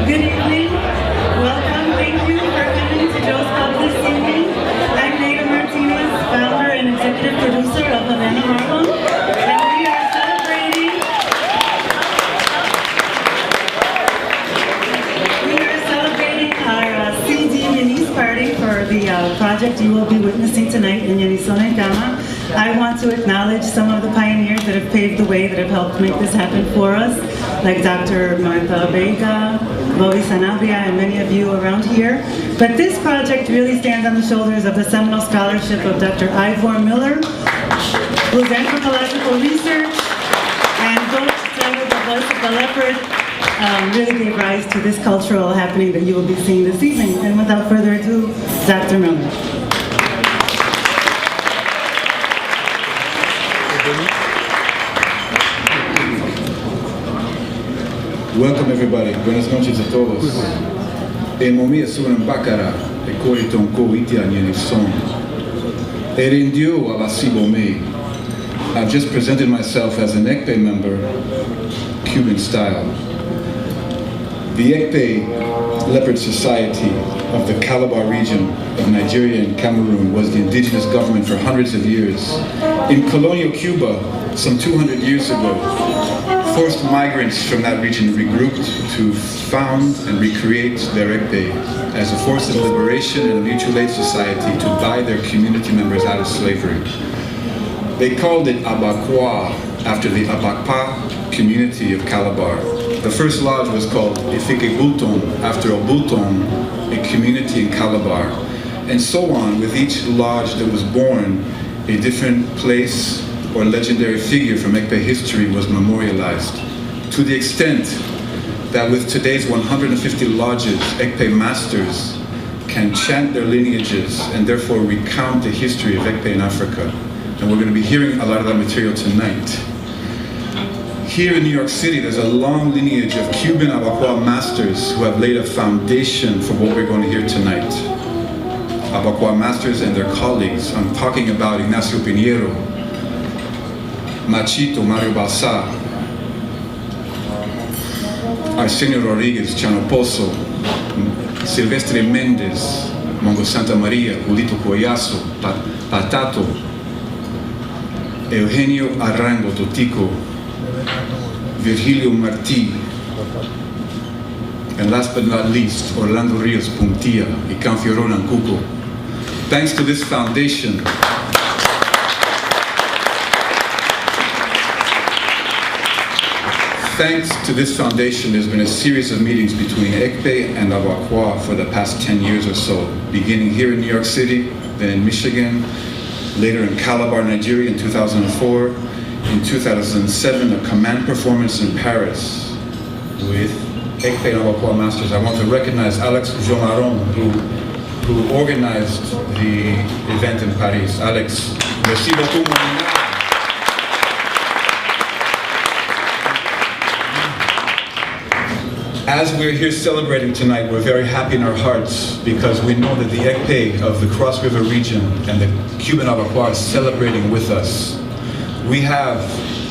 Good evening. Welcome. Thank you for coming to Joe's Pub this evening. I'm Neyda Martínez, founder and executive producer of Habana, Harlem. And we are celebrating our CD release party for the project you will be witnessing tonight, Enyeniso. I want to acknowledge some of the pioneers that have paved the way, that have helped make this happen for us, like Dr. Martha Vega, Bowie Sanabria, and many of you around here. But this project really stands on the shoulders of the seminal scholarship of Dr. Ivor Miller, whose anthropological research and book titled The Voice of the Leopard really gave rise to this cultural happening that you will be seeing this evening. And without further ado, Dr. Miller. Welcome everybody. Buenas noches a todos. E momi sunan bakara e koriton ko iti Enyeniso. E rendio abasibo me. I've just presented myself as an Ekpe member, Cuban style. The Ekpe Leopard Society of the Calabar region of Nigeria and Cameroon was the indigenous government for hundreds of years. In colonial Cuba, some 200 years ago, forced migrants from that region regrouped to found and recreate their Ekpe as a force of liberation and a mutual aid society to buy their community members out of slavery. They called it Abakwa after the Abakpa community of Calabar. The first lodge was called Ifike Bulton after Obulton, a community in Calabar. And so on, with each lodge that was born, a different place or legendary figure from Ekpe history was memorialized, to the extent that with today's 150 lodges, Ekpe masters can chant their lineages and therefore recount the history of Ekpe in Africa. And we're going to be hearing a lot of that material tonight. Here in New York City, there's a long lineage of Cuban Abakwa masters who have laid a foundation for what we're going to hear tonight. Abakwa masters and their colleagues. I'm talking about Ignacio Pinheiro, Machito Mario Balsa, Arsenio Rodriguez, Chano Pozo, Silvestre Mendes, Mongo Santa Maria, Julito Collazo, Patato, Eugenio Arango Totico, Virgilio Martí, and last but not least, Orlando Rios Puntilla, y Canfiorón Ancuco. Thanks to this foundation, there's been a series of meetings between Ekpe and Abakwa for the past 10 years or so, beginning here in New York City, then in Michigan, later in Calabar, Nigeria in 2004, in 2007, a command performance in Paris with Ekpe and Abakwa masters. I want to recognize Alex Jomaron, who organized the event in Paris. Alex, merci beaucoup. As we're here celebrating tonight, we're very happy in our hearts because we know that the Ekpe of the Cross River region and the Cuban Abakwa are celebrating with us. We have,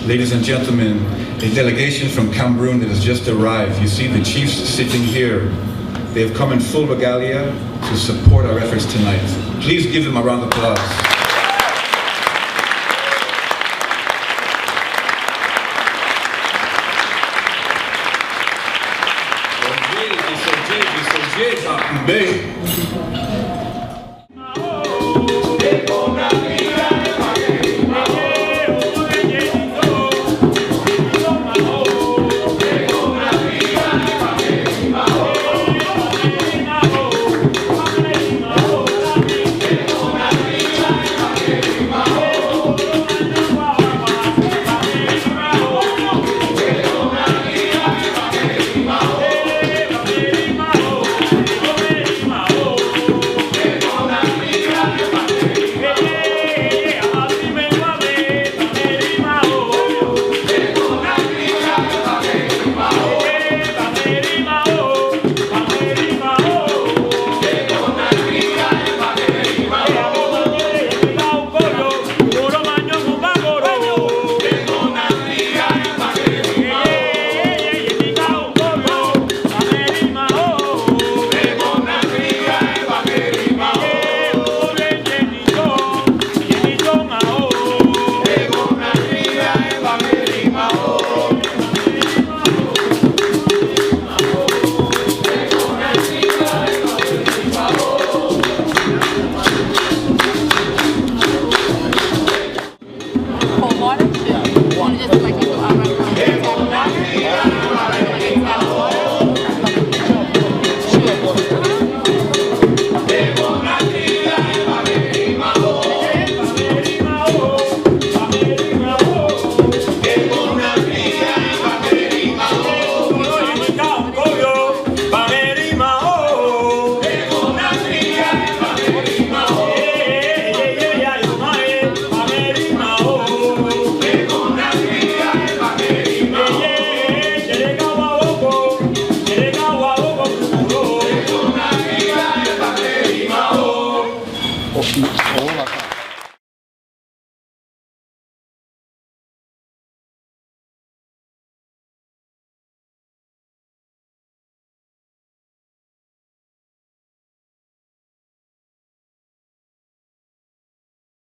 ladies and gentlemen, a delegation from Cameroon that has just arrived. You see the chiefs sitting here. They have come in full regalia to support our efforts tonight. Please give them a round of applause.